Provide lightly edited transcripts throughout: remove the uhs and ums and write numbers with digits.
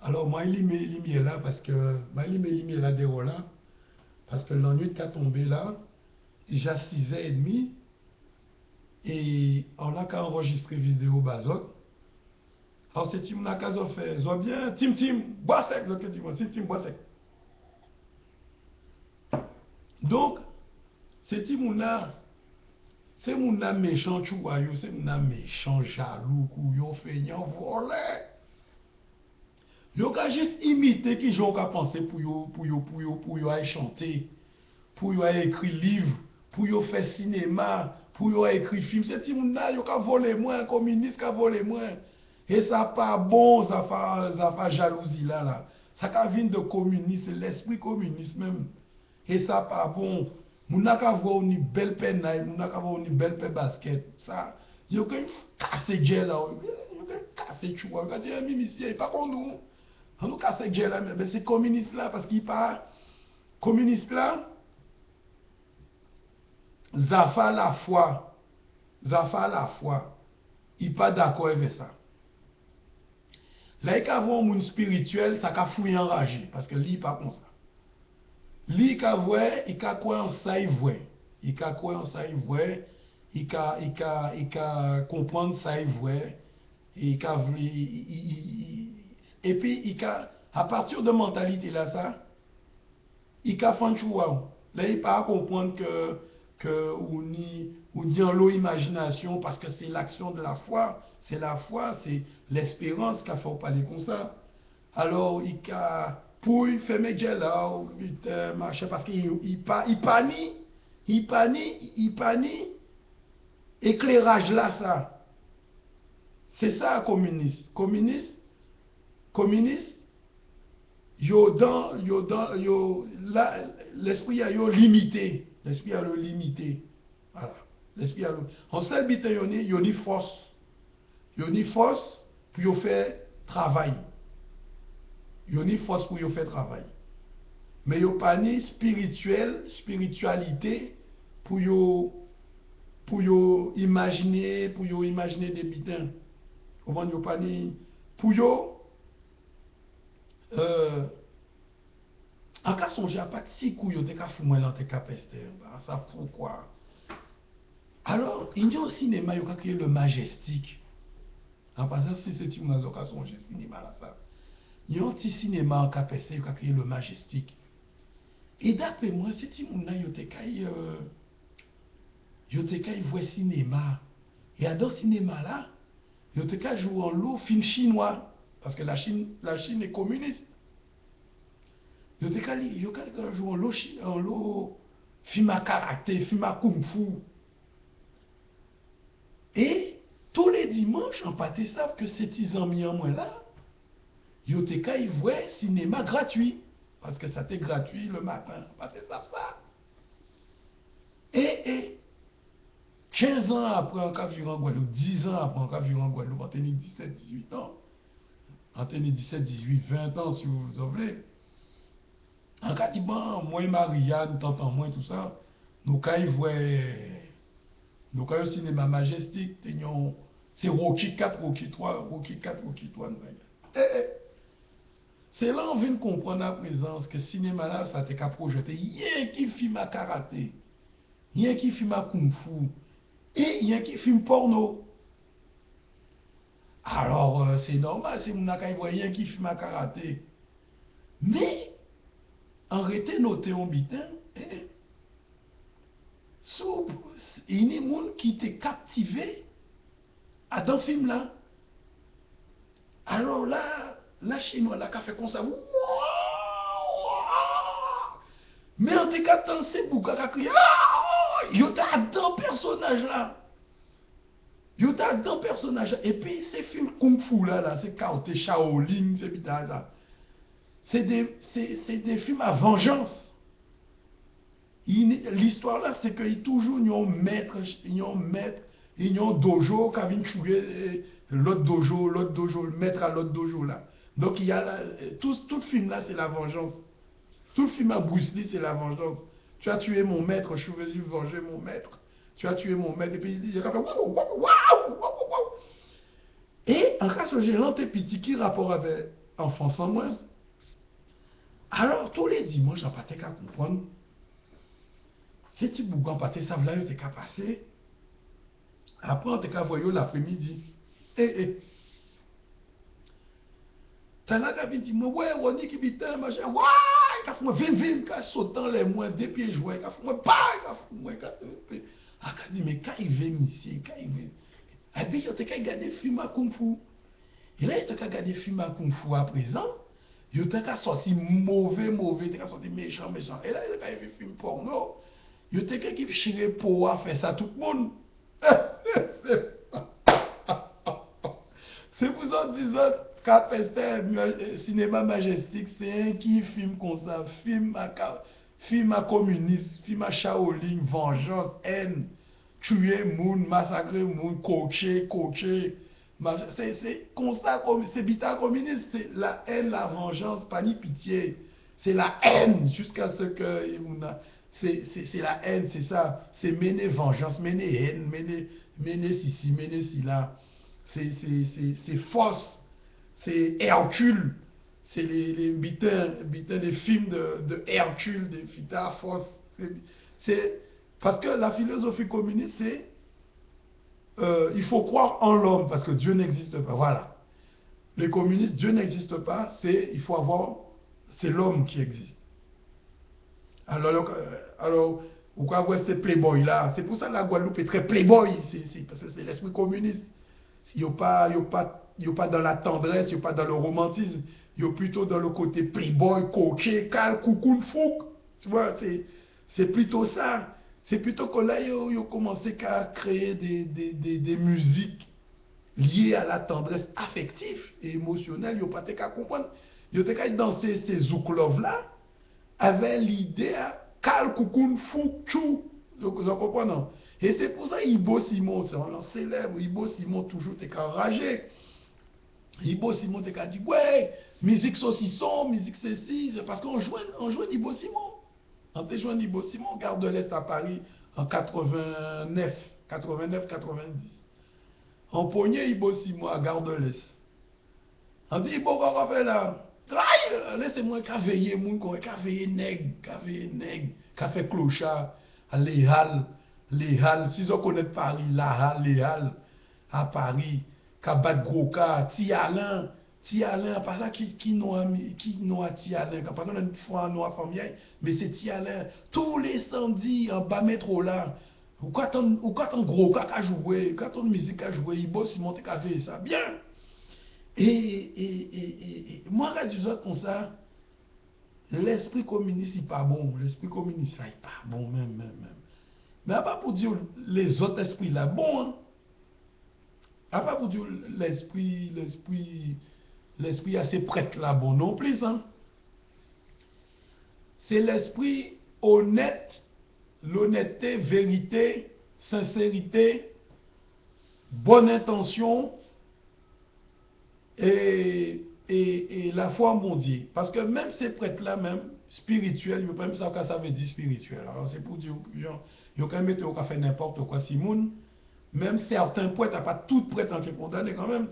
Alors, moi, il est là parce que, moi, il est là des là, parce que la nuit qui a tombé là, j'ai 6h30, et on a qu'à enregistrer vidéo bazot. Alors, c'est Tim Nakazo fait, zo bien, Tim, bois sec, zo que dis-moi, c'est Tim, bois sec. Donc, c'est Tim là, c'est mon âme méchant, tu vois, c'est mon âme méchant, jaloux, couillon, feignant, volé. Yo ka juste imiter qui j'ont qu'à penser pour yo aller chanter, pour yo aller écrire livre, pour yo faire cinéma, pour yo aller écrire film. C'est ti moun là yo ka voler moins, communiste ka voler moins. Et ça pas bon, ça fait jalousie là. Ça ka vient de communiste, c'est l'esprit communiste même. Et ça pas bon. Moun n'a ka voir une belle peine, moun n'a ka voir une belle peine basket. Ça, yo ka casser gel là, yo ka casser chou, yo ka dire mimi ici, pas qu'on nous. En tout cas, c'est que là, mais c'est communiste là, parce qu'il parle. Communiste là, Zafa la foi. Zafa la foi. Il n'est pas d'accord avec ça. Là, il y a un monde spirituel, ça a fouillé enragé, parce que lui, il n'est pas comme ça. Lui, il a quoi en ça, il voit. Il a quoi en ça, il voit. Il a comprendre ça, il voit. Et puis, à partir de mentalité là, ça, il a fait un choix. Là, il pas comprendre que on dit en l'eau imagination parce que c'est l'action de la foi. C'est la foi, c'est l'espérance qu'il faut parler comme ça. Alors, pour il fait mes là, machin, parce qu'il panie, éclairage là, ça. C'est ça, communiste. Communiste, l'esprit a limité. L'esprit a le limité. Voilà. L'esprit a le. En seul but, il y a une force. Il y a une force pour faire travail. Il y a une force pour faire travail. Mais il n'y a pas ni spiritualité pour imaginer des bitins. Comment il n'y a pas ni. Pour en cas songer à pas si couillon te ka fou dans te ka pester ça pourquoi alors il y a au cinéma il y a créé le majestic en passant si c'est tu dans cas songer cinéma là ça il y a un petit cinéma en KPC il y a créé le majestic et d'après moi c'est tu moun là yo te kay voir cinéma et à dans cinéma là yo te kay jouer en lot film chinois parce que la Chine est communiste. Yo te jouer en lot film à karaté, film à kung fu. Et tous les dimanches, en pâté savent que ces petits amis en moi là, yo te kay voir cinéma gratuit. Parce que ça était gratuit le matin, pâté savent ça. Et 15 ans après, on a vu en Guadeloupe, 10 ans après, on a vu en Guadeloupe, on tenait 17, 18 ans. On tenait 17, 18, 20 ans si vous voulez. En cas de bon, moi et Marianne, t'entends moi tout ça, nous quand ils voient, nous quand au cinéma majestique, c'est Rocky 4, Rocky 3, Rocky 4, Rocky 3, nous c'est là on vient de comprendre à présent que le cinéma là, ça t'est qu'à projeter. Il y a qui filme à karaté, il y a qui filme à kung fu, et il y a qui filme porno. Alors, c'est normal, c'est mon voyant qui filme à karaté. Mais, en réalité, noté en bitin, il y a des gens qui étaient captivés à dans film là. Alors là, la chinoise, là, qui a fait comme ça. Mais en tout cas, c'est Bouga qui a crié. Il y a dans personnage là. Il y a dans personnage. Et puis, ces films Kung Fu là, c'est Karate, Shaolin, c'est bizarre là. C'est des films à vengeance. L'histoire là, c'est qu'il y a toujours un maître, il y a un dojo qui vient tuer l'autre dojo, le maître à l'autre dojo là. Donc, il y a tout film là, c'est la vengeance. Tout le film à Bruce Lee, c'est la vengeance. Tu as tué mon maître, je suis venu venger mon maître. Tu as tué mon maître, et puis il a fait waouh, waouh, waouh, waouh. Et en cas de j'ai l'antépitique, qui rapport avec enfants sans moins. Alors, tous les dimanches, on pas qu'à comprendre. Si tu bougon pas te savent là, tu qu'à passer. Après, on te qu'à voir l'après-midi. Eh. T'as là qui dit, ouais, on dit qu'il vit un machin, ouais, il a fait moi, vim, qui a sauté les moins, des pieds joués, qui a fait moi, bah, qui a fait moi, ah, qui dit, mais quand il vient ici, quand il vient. Et puis, il a regardé des films à Kung Fu. Et là, il a regardé des films à Kung Fu à présent. Il a sorti mauvais, il a sorti méchant. Et là, il a vu film porno. Il a qui chire pour faire ça tout le monde. C'est pour ça que disons, Capester, cinéma majestique, c'est un qui film comme ça, film à communiste, film à Shaolin, vengeance, haine, tuer moun, massacrer moun, coacher. C'est comme ça, c'est bita communiste, c'est la haine, la vengeance, pas ni pitié. C'est la haine jusqu'à ce que. C'est la haine, c'est ça. C'est mener vengeance, mener haine, mener ci, mener ci là. C'est force, c'est Hercule, c'est les butins des films de Hercule, des Fita Force. Parce que la philosophie communiste, c'est il faut croire en l'homme parce que Dieu n'existe pas. Voilà. Les communistes, Dieu n'existe pas, c'est l'homme qui existe. Alors, pourquoi voir ces playboys là? C'est pour ça que la Guadeloupe est très playboy, parce que c'est l'esprit communiste. Il n'y a pas dans la tendresse, il n'y a pas dans le romantisme, il y a plutôt dans le côté playboy, coquet, cal, coucoune, fouc. Tu vois, c'est plutôt ça. C'est plutôt que là, ils ont commencé à créer des musiques liées à la tendresse affective et émotionnelle. Ils n'ont pas qu'à comprendre. Ils ont qu'à danser ces zouk-love-là avec l'idée cal, coucoune, fouc, chou. Vous comprenez, non? Et c'est pour ça Ibo Simon, c'est un célèbre. Ibo Simon toujours t'es enragé. Ibo Simon t'es dit, ouais, musique saucisson, musique ceci, parce qu'on jouait Ibo Simon. On te joué Ibo Simon, Gare de l'Est à Paris en 89, 90. On pognait Ibo Simon à Gare de l'Est. On dit, Ibo, qu'on va faire là? Laissez-moi qu'à veiller, qu'à veiller nègre, qu'à faire clochard, à les halles, si vous connaissez Paris, la halle, les halles, à Paris, qu'à battre gros cas, Ti Alain, pas ça qui noie Ti Alain, pas une fois noie famille, mais c'est Ti Alain, tous les samedis en bas métro là, ou quand on gros cas à jouer, quand on musique à jouer, il bosse, il monte qu'à veiller ça, bien. Et moi, quand je dis comme ça, l'esprit communiste n'est pas bon. L'esprit communiste n'est pas bon, même. Mais à pas pour dire les autres esprits là, bon. Hein? À pas pour dire l'esprit assez prêtre là, bon non plus. Hein? C'est l'esprit honnête, l'honnêteté, vérité, sincérité, bonne intention. Et la foi en mon Dieu. Parce que même ces prêtres-là, même spirituels, ils ne peuvent pas savoir ce que ça veut dire spirituel. Alors c'est pour dire, ils ont quand même été au café n'importe quoi, Simone. Même certains prêtres, il n'y a pas tout prêtre en condamné quand même,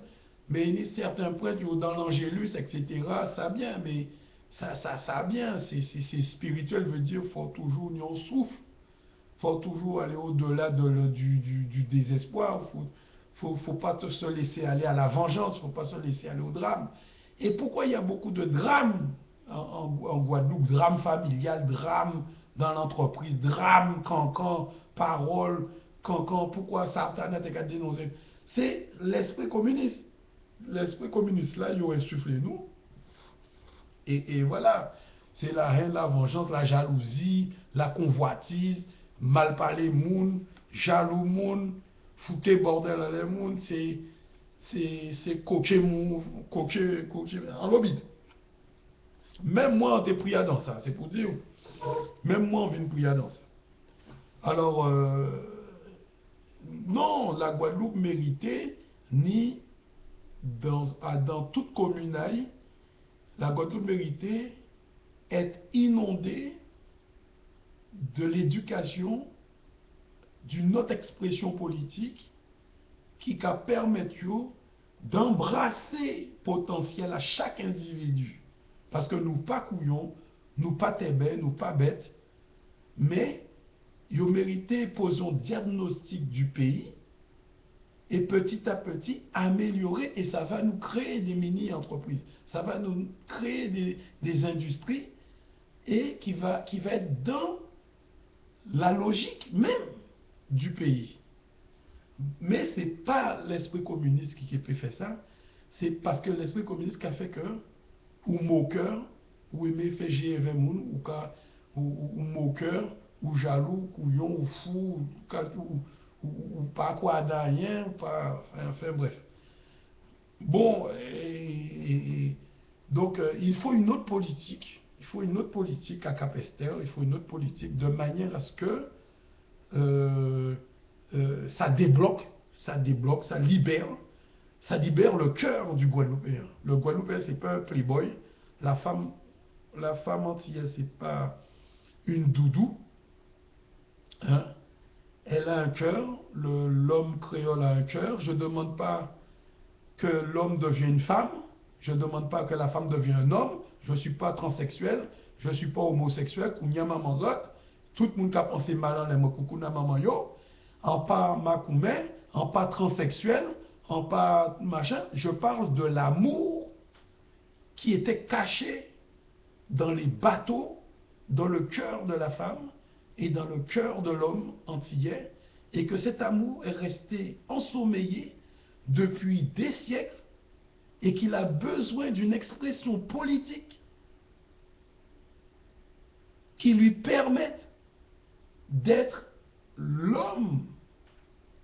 mais il y a certains prêtres dans l'Angélus, etc., ça bien, mais ça bien, c'est spirituel, veut dire qu'il faut toujours, on souffre, il faut toujours aller au-delà du désespoir, faut pas se laisser aller à la vengeance, faut pas se laisser aller au drame. Et pourquoi il y a beaucoup de drames en Guadeloupe, drame familial, drame dans l'entreprise, drame cancan, parole, cancan, pourquoi Satan a été dénoncé? C'est l'esprit communiste. L'esprit communiste là, il a insufflé nous. Et voilà, c'est la haine, la vengeance, la jalousie, la convoitise, mal parler moun, jaloux moun, fouter bordel à les moun, c'est coacher moun, coacher, en lobby. Même moi, on te pris dans ça, c'est pour dire. Même moi, on vient prier dans ça. Alors, non, la Guadeloupe méritait, ni dans toute commune, la Guadeloupe méritait être inondée de l'éducation d'une autre expression politique qui permet d'embrasser potentiel à chaque individu. Parce que nous pas couillons, nous pas tébés, nous pas bêtes, mais ils ont mérité poser un diagnostic du pays et petit à petit améliorer, et ça va nous créer des mini-entreprises, ça va nous créer des industries et qui va être dans la logique même du pays. Mais ce n'est pas l'esprit communiste qui peut faire ça, c'est parce que l'esprit communiste qui a fait que, ou moqueur, ou aimé faire gérer moun, ou moqueur, ou jaloux, couillon, ou fou, ou pas quoi rien, ou pas, enfin bref. Bon, donc il faut une autre politique. Il faut une autre politique à Capesterre, il faut une autre politique de manière à ce que ça débloque, ça libère le cœur du Guadeloupéen. Le Guadeloupéen, c'est pas un playboy. La femme antillaise, c'est pas une doudou. Hein? Elle a un cœur, l'homme créole a un cœur. Je ne demande pas que l'homme devienne une femme, je ne demande pas que la femme devienne un homme, je ne suis pas transsexuel, je ne suis pas homosexuel, tout le monde qui a pensé mal en les maman yo, en pas makoumé, en pas transsexuel, en pas machin, je parle de l'amour qui était caché dans les bateaux, dans le cœur de la femme et dans le cœur de l'homme antillais, et que cet amour est resté ensommeillé depuis des siècles et qu'il a besoin d'une expression politique qui lui permette d'être l'homme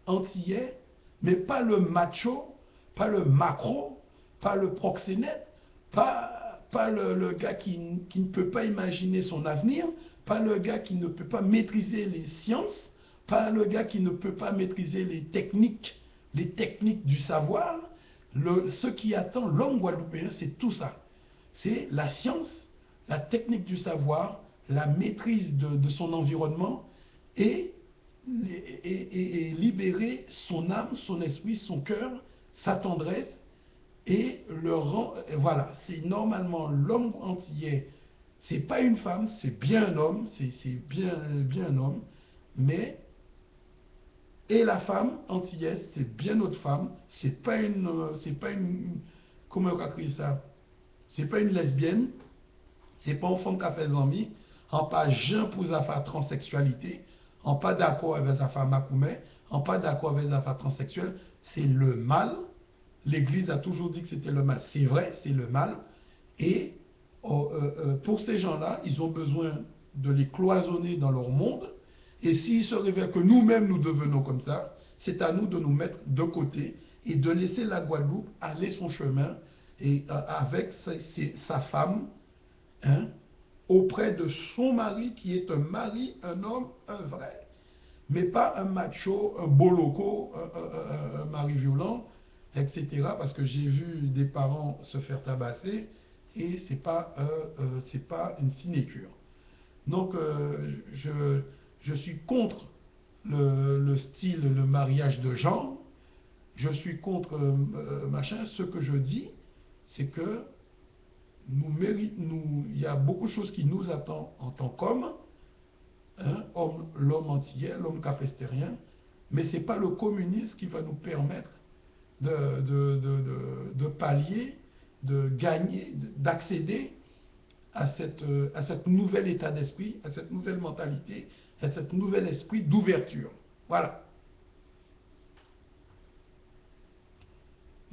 antillais, mais pas le macho, pas le macro, pas le proxénète, pas le gars qui ne peut pas imaginer son avenir, pas le gars qui ne peut pas maîtriser les sciences, pas le gars qui ne peut pas maîtriser les techniques du savoir. Ce qui attend l'homme guadeloupéen, c'est tout ça. C'est la science, la technique du savoir, la maîtrise de son environnement et libérer son âme, son esprit, son cœur, sa tendresse et le rend. Voilà, c'est normalement l'homme antillais. C'est pas une femme, c'est bien un homme, c'est bien un homme, mais et la femme antillaise, c'est bien notre femme, c'est pas une, comment on va créer ça? C'est pas une lesbienne, c'est pas une femme qui a fait amis, en pas jeune pour sa transsexualité, en pas d'accord avec sa femme makoumé, en pas d'accord avec sa femme transsexuelle, c'est le mal. L'Église a toujours dit que c'était le mal. C'est vrai, c'est le mal. Et pour ces gens-là, ils ont besoin de les cloisonner dans leur monde. Et s'il se révèle que nous-mêmes nous devenons comme ça, c'est à nous de nous mettre de côté et de laisser la Guadeloupe aller son chemin et avec sa femme, hein, auprès de son mari qui est un mari, un homme, un vrai. Mais pas un macho, un boloko, un mari violent, etc. Parce que j'ai vu des parents se faire tabasser et c'est pas une sinécure. Donc je suis contre le style, le mariage de genre. Je suis contre machin. Ce que je dis, c'est que il y a beaucoup de choses qui nous attendent en tant qu'hommes, hein, l'homme antillais, l'homme capestérien, mais ce n'est pas le communisme qui va nous permettre de pallier, de gagner, d'accéder à cet nouvel état d'esprit, à cette nouvelle mentalité, à cet nouvel esprit d'ouverture. Voilà.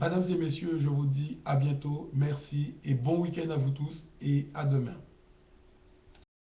Mesdames et messieurs, je vous dis à bientôt, merci et bon week-end à vous tous et à demain.